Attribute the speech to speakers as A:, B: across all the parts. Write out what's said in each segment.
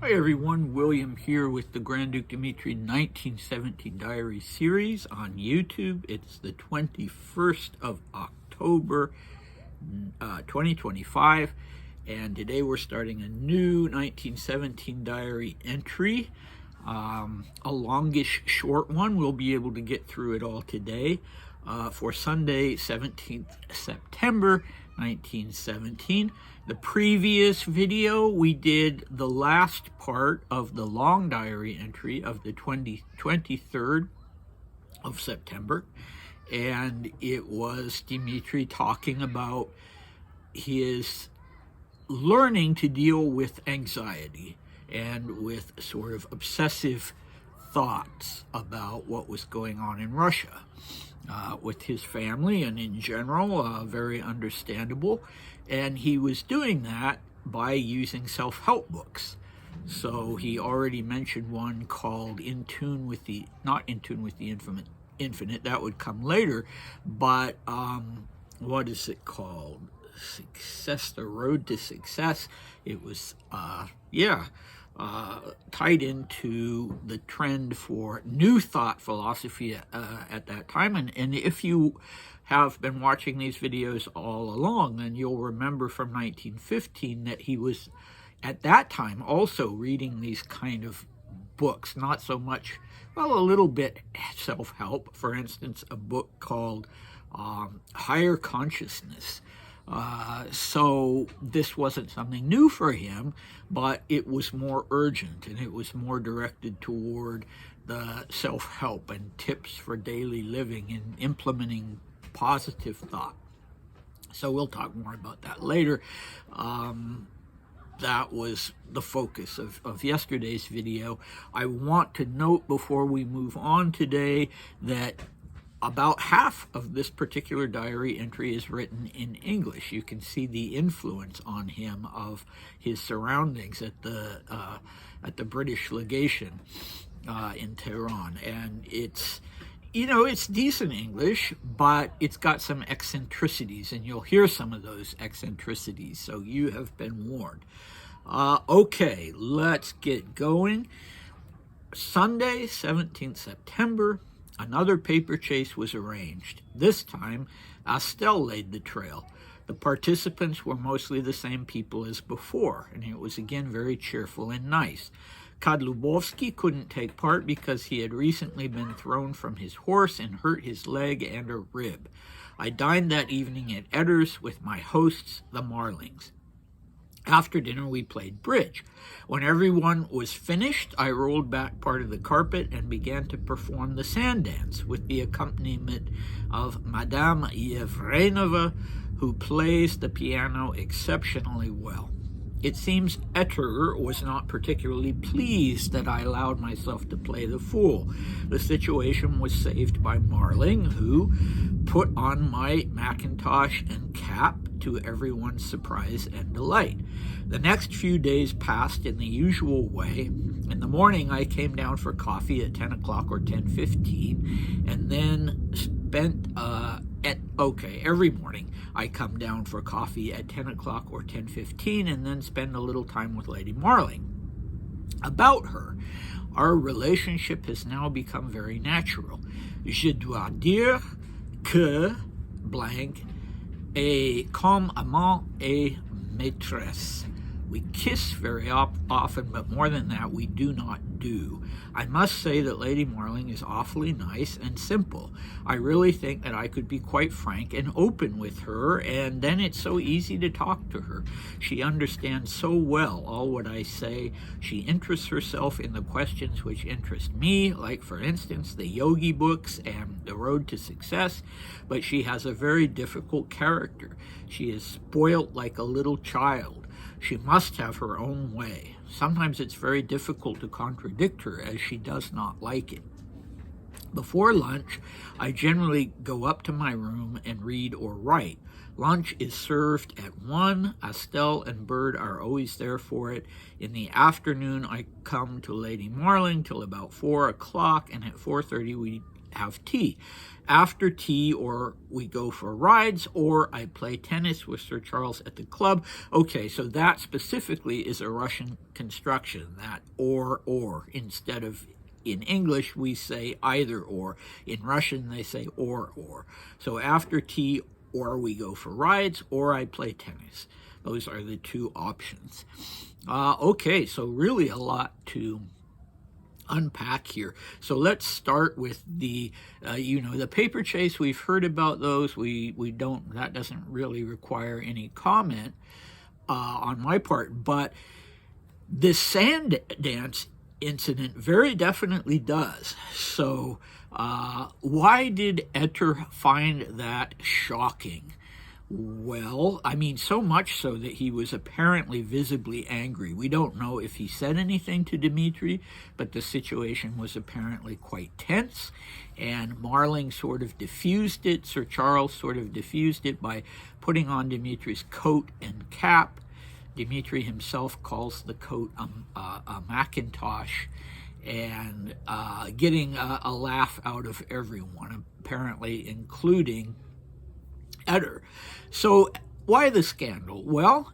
A: Hi everyone, William here with the Grand Duke Dmitri 1917 Diary series on YouTube. It's the 21st of October 2025, and today we're starting a new 1917 diary entry, a longish short one. We'll be able to get through it all today for Sunday 17th September 1917. The previous video, we did the last part of the long diary entry of the 23rd of September, and it was Dmitri talking about his learning to deal with anxiety and with sort of obsessive thoughts about what was going on in Russia with his family and in general, very understandable. And he was doing that by using self-help books. So he already mentioned one called not In Tune with the Infinite, that would come later, but what is it called? Success, The Road to Success. It was, tied into the trend for New Thought philosophy at that time. And if you have been watching these videos all along, then you'll remember from 1915 that he was, at that time, also reading these kind of books, not so much, well, a little bit self-help. For instance, a book called Higher Consciousness. So this wasn't something new for him, but it was more urgent and it was more directed toward the self-help and tips for daily living and implementing positive thought. So we'll talk more about that later. That was the focus of yesterday's video. I want to note before we move on today that about half of this particular diary entry is written in English. You can see the influence on him of his surroundings at the British legation in Tehran, and it's decent English, but it's got some eccentricities, and you'll hear some of those eccentricities, so you have been warned. Okay, let's get going. Sunday, 17th September, another paper chase was arranged. This time, Astel laid the trail. The participants were mostly the same people as before, and it was again very cheerful and nice. Kadlubovsky couldn't take part because he had recently been thrown from his horse and hurt his leg and a rib. I dined that evening at Edder's with my hosts, the Marlings. After dinner, we played bridge. When everyone was finished, I rolled back part of the carpet and began to perform the sand dance with the accompaniment of Madame Yevrenova, who plays the piano exceptionally well. It seems Etter was not particularly pleased that I allowed myself to play the fool. The situation was saved by Marling, who put on my mackintosh and cap to everyone's surprise and delight. The next few days passed in the usual way. In the morning, I came down for coffee at 10 o'clock or 10:15, and then spent every morning I come down for coffee at 10 o'clock or 10:15 and then spend a little time with Lady Marling. About her, our relationship has now become very natural. Je dois dire que blank est comme amant et maîtresse. We kiss very often, but more than that, we do not do. I must say that Lady Marling is awfully nice and simple. I really think that I could be quite frank and open with her, and then it's so easy to talk to her. She understands so well all what I say. She interests herself in the questions which interest me, like, for instance, the yogi books and The Road to Success, but she has a very difficult character. She is spoilt like a little child. She must have her own way. Sometimes it's very difficult to contradict her, as she does not like it. Before lunch, I generally go up to my room and read or write. Lunch is served at 1. Astel and Bird are always there for it. In the afternoon, I come to Lady Marling till about 4 o'clock, and at 4:30 we have tea. After tea, or we go for rides, or I play tennis with Sir Charles at the club. Okay, so that specifically is a Russian construction, that or, instead of in English we say either or. In Russian they say or. So after tea, or we go for rides, or I play tennis. Those are the two options. Okay, so really a lot to unpack here. So let's start with the the paper chase. We've heard about those. We don't, that doesn't really require any comment on my part, but this sand dance incident very definitely does. So why did Etter find that shocking? Well, I mean, so much so that he was apparently visibly angry. We don't know if he said anything to Dmitri, but the situation was apparently quite tense, and Marling sort of diffused it. Sir Charles sort of diffused it by putting on Dmitri's coat and cap. Dmitri himself calls the coat a Macintosh, and getting a laugh out of everyone, apparently including Etter. So why the scandal? Well,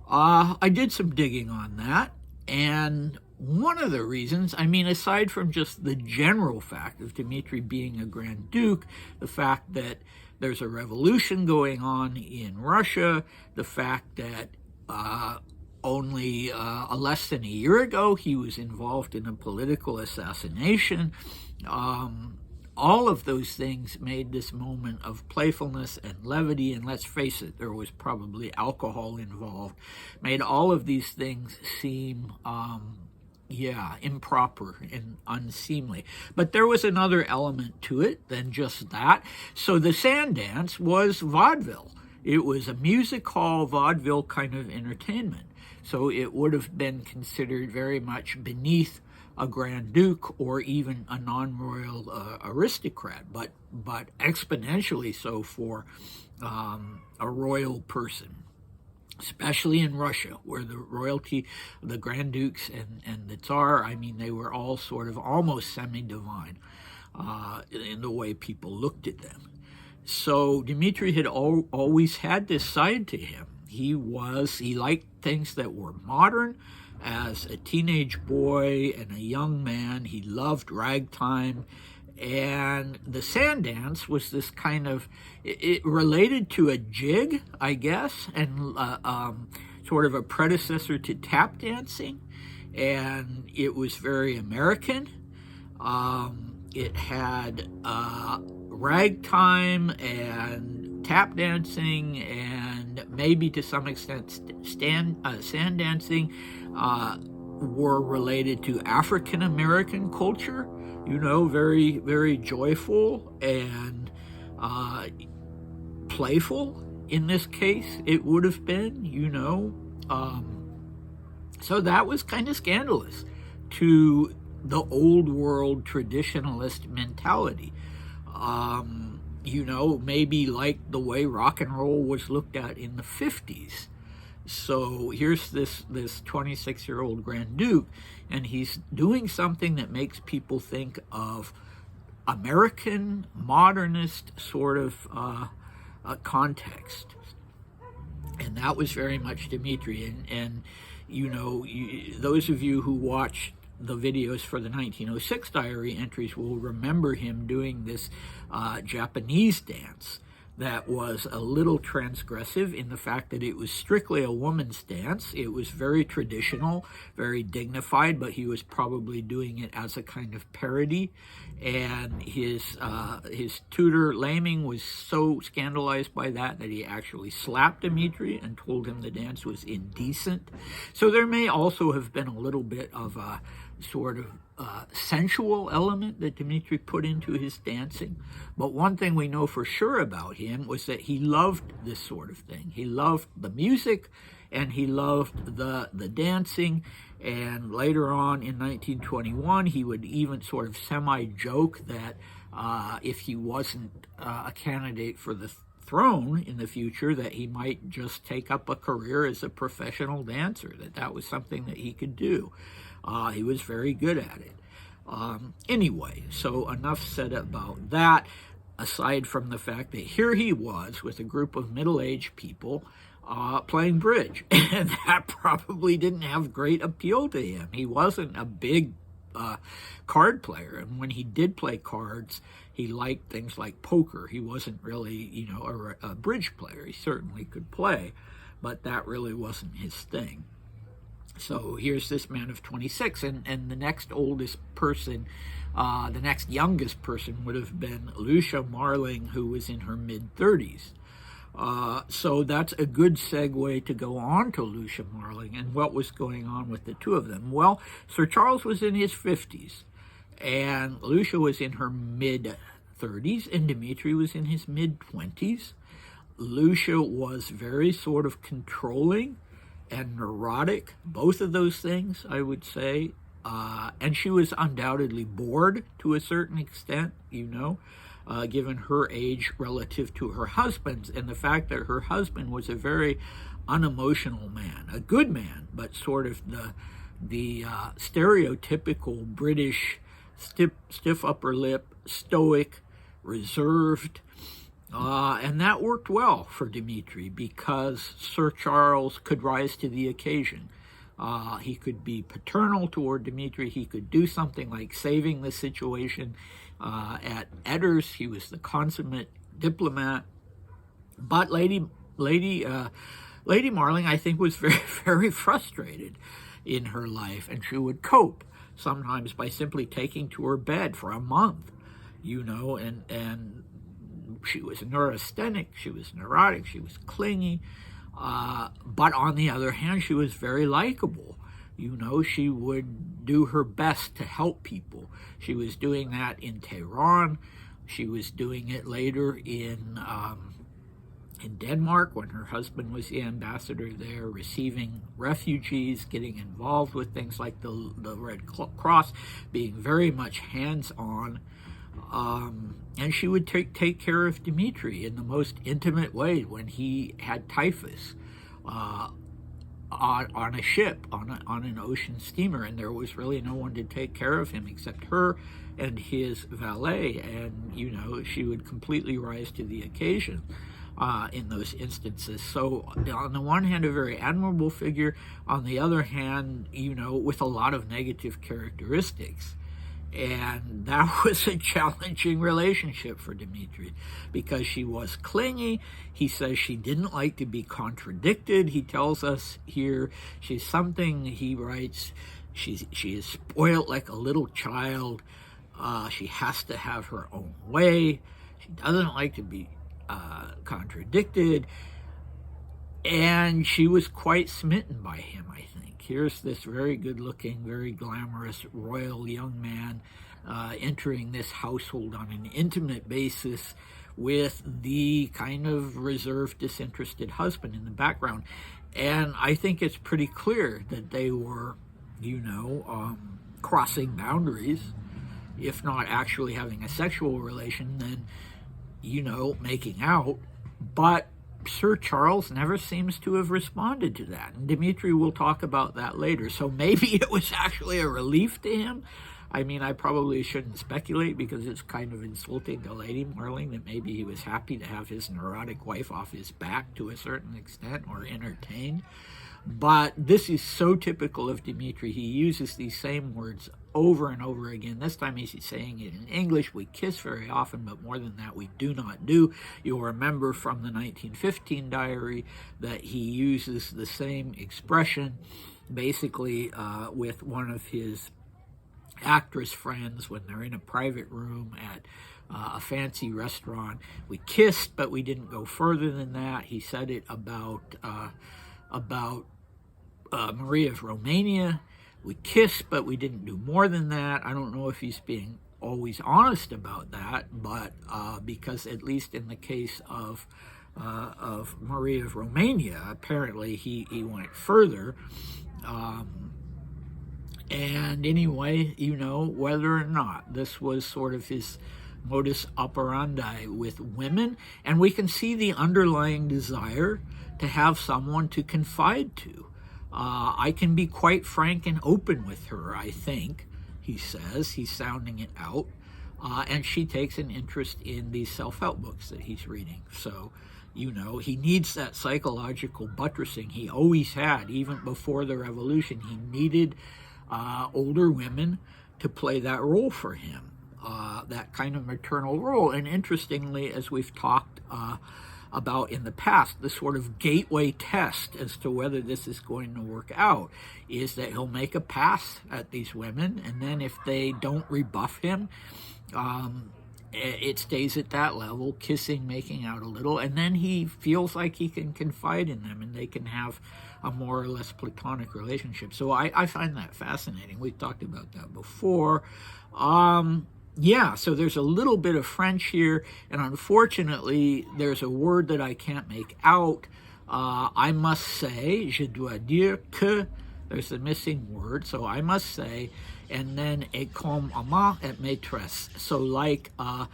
A: I did some digging on that, and one of the reasons, I mean, aside from just the general fact of Dmitri being a Grand Duke, the fact that there's a revolution going on in Russia, the fact that only less than a year ago he was involved in a political assassination, all of those things made this moment of playfulness and levity, and let's face it, there was probably alcohol involved, made all of these things seem, improper and unseemly. But there was another element to it than just that. So the sand dance was vaudeville. It was a music hall vaudeville kind of entertainment. So it would have been considered very much beneath a Grand Duke or even a non-royal aristocrat, but exponentially so for a royal person, especially in Russia, where the royalty, the Grand Dukes and the Tsar, I mean, they were all sort of almost semi-divine in the way people looked at them. So Dmitri had always had this side to him. He liked things that were modern. As a teenage boy and a young man, he loved ragtime, and the sand dance was this kind of, it related to a jig, I guess, and sort of a predecessor to tap dancing, and it was very American. It had ragtime and tap dancing and maybe to some extent sand dancing were related to African American culture, very, very joyful and playful in this case, it would have been, so that was kind of scandalous to the old world traditionalist mentality. Maybe like the way rock and roll was looked at in the 50s. So here's this 26-year-old Grand Duke, and he's doing something that makes people think of American modernist sort of context. And that was very much Dmitri. And those of you who watched the videos for the 1906 diary entries will remember him doing this Japanese dance that was a little transgressive in the fact that it was strictly a woman's dance. It was very traditional, very dignified, but he was probably doing it as a kind of parody. And his tutor, Laming, was so scandalized by that he actually slapped Dmitri and told him the dance was indecent. So there may also have been a little bit of a sort of sensual element that Dmitri put into his dancing. But one thing we know for sure about him was that he loved this sort of thing. He loved the music and he loved the dancing. And later on in 1921, he would even sort of semi-joke that if he wasn't a candidate for the throne in the future, that he might just take up a career as a professional dancer, that was something that he could do. He was very good at it. Anyway, so enough said about that, aside from the fact that here he was with a group of middle-aged people playing bridge, and that probably didn't have great appeal to him. He wasn't a big card player, and when he did play cards, he liked things like poker. He wasn't really, you know, a bridge player. He certainly could play, but that really wasn't his thing. So here's this man of 26, and the next oldest person, the next youngest person would have been Lucia Marling, who was in her mid-30s. So that's a good segue to go on to Lucia Marling and what was going on with the two of them. Well, Sir Charles was in his 50s, and Lucia was in her mid-30s, and Dmitri was in his mid-20s. Lucia was very sort of controlling and neurotic, both of those things, I would say. And she was undoubtedly bored to a certain extent, you know, given her age relative to her husband's, and the fact that her husband was a very unemotional man, a good man, but sort of the stereotypical British stiff upper lip, stoic, reserved, and that worked well for Dmitri because Sir Charles could rise to the occasion. He could be paternal toward Dmitri. He could do something like saving the situation at Edders. He was the consummate diplomat. But Lady Marling, I think, was very, very frustrated in her life, and she would cope sometimes by simply taking to her bed for a month, you know, and she was neurasthenic, she was neurotic, she was clingy, but on the other hand, she was very likable. You know, she would do her best to help people. She was doing that in Tehran. She was doing it later in Denmark when her husband was the ambassador there, receiving refugees, getting involved with things like the Red Cross, being very much hands-on. And she would take care of Dmitri in the most intimate way when he had typhus on a ship, on an ocean steamer, and there was really no one to take care of him except her and his valet, and, you know, she would completely rise to the occasion in those instances. So on the one hand, a very admirable figure, on the other hand, you know, with a lot of negative characteristics. And that was a challenging relationship for Dmitri because she was clingy. He says she didn't like to be contradicted. He tells us here she's something, he writes, she is spoiled like a little child. She has to have her own way. She doesn't like to be contradicted. And she was quite smitten by him, I think. Here's this very good-looking, very glamorous, royal young man entering this household on an intimate basis with the kind of reserved, disinterested husband in the background. And I think it's pretty clear that they were, you know, crossing boundaries, if not actually having a sexual relation, then, you know, making out. But Sir Charles never seems to have responded to that, and Dmitri will talk about that later. So maybe it was actually a relief to him. I mean, I probably shouldn't speculate because it's kind of insulting to Lady Marling that maybe he was happy to have his neurotic wife off his back to a certain extent, or entertained. But this is so typical of Dmitri. He uses these same words over and over again. This time he's saying it in English. We kiss very often, but more than that, we do not do. You'll remember from the 1915 diary that he uses the same expression, basically with one of his actress friends when they're in a private room at a fancy restaurant. We kissed, but we didn't go further than that. He said it about Maria of Romania. We kissed, but we didn't do more than that. I don't know if he's being always honest about that, but because at least in the case of Maria of Romania, apparently he went further. And anyway, you know, whether or not this was sort of his modus operandi with women, and we can see the underlying desire to have someone to confide to. I can be quite frank and open with her, I think, he says. He's sounding it out. And she takes an interest in these self-help books that he's reading. So, you know, he needs that psychological buttressing he always had, even before the revolution. He needed older women to play that role for him, that kind of maternal role. And interestingly, as we've talked about in the past, the sort of gateway test as to whether this is going to work out is that he'll make a pass at these women, and then if they don't rebuff him, it stays at that level, kissing, making out a little, and then he feels like he can confide in them and they can have a more or less platonic relationship. So I find that fascinating. We've talked about that before. Yeah, so there's a little bit of French here, and unfortunately, there's a word that I can't make out. I must say, je dois dire que, there's a missing word, so I must say, and then et comme amant et maîtresse. So like a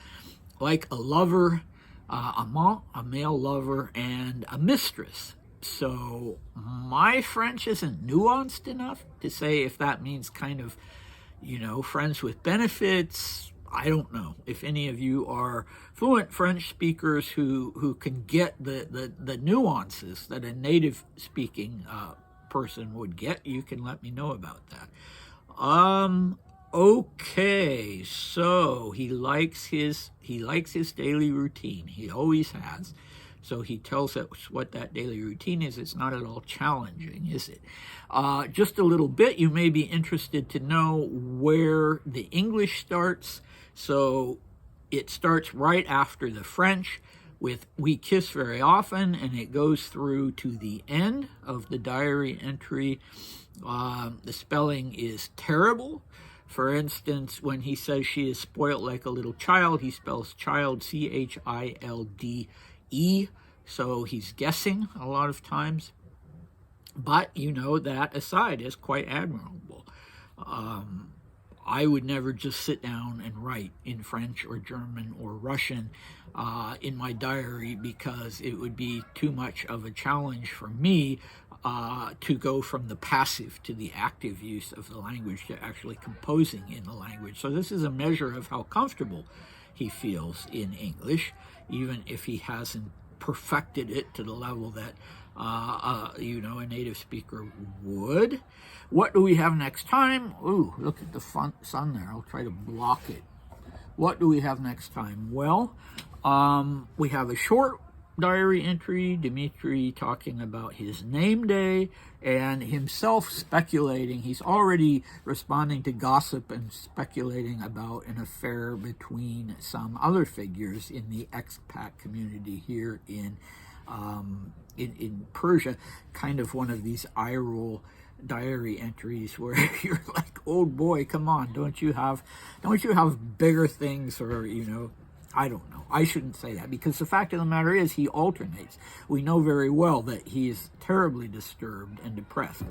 A: lover, amant, a male lover, and a mistress. So my French isn't nuanced enough to say if that means kind of, you know, friends with benefits. I don't know if any of you are fluent French speakers who can get the nuances that a native speaking person would get. You can let me know about that. Okay, so he likes his daily routine. He always has. So he tells us what that daily routine is. It's not at all challenging, is it? Just a little bit, you may be interested to know where the English starts. So it starts right after the French with "we kiss very often," and it goes through to the end of the diary entry. The spelling is terrible. For instance, when he says she is spoilt like a little child, he spells child C-H-I-L-D-E, so he's guessing a lot of times. But, you know, that aside is quite admirable. I would never just sit down and write in French or German or Russian in my diary, because it would be too much of a challenge for me to go from the passive to the active use of the language to actually composing in the language. So this is a measure of how comfortable he feels in English, even if he hasn't perfected it to the level that you know, a native speaker would. What do we have next time? Ooh, look at the sun there. I'll try to block it. What do we have next time? Well, we have a short diary entry, Dmitri talking about his name day and himself speculating. He's already responding to gossip and speculating about an affair between some other figures in the expat community here in Persia. Kind of one of these eye roll diary entries where you're like, oh boy, come on, don't you have bigger things, or, you know, I don't know. I shouldn't say that, because the fact of the matter is he alternates. We know very well that he is terribly disturbed and depressed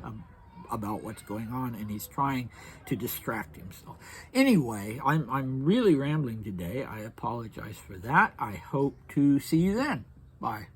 A: about what's going on, and he's trying to distract himself. Anyway, I'm really rambling today. I apologize for that. I hope to see you then. Bye.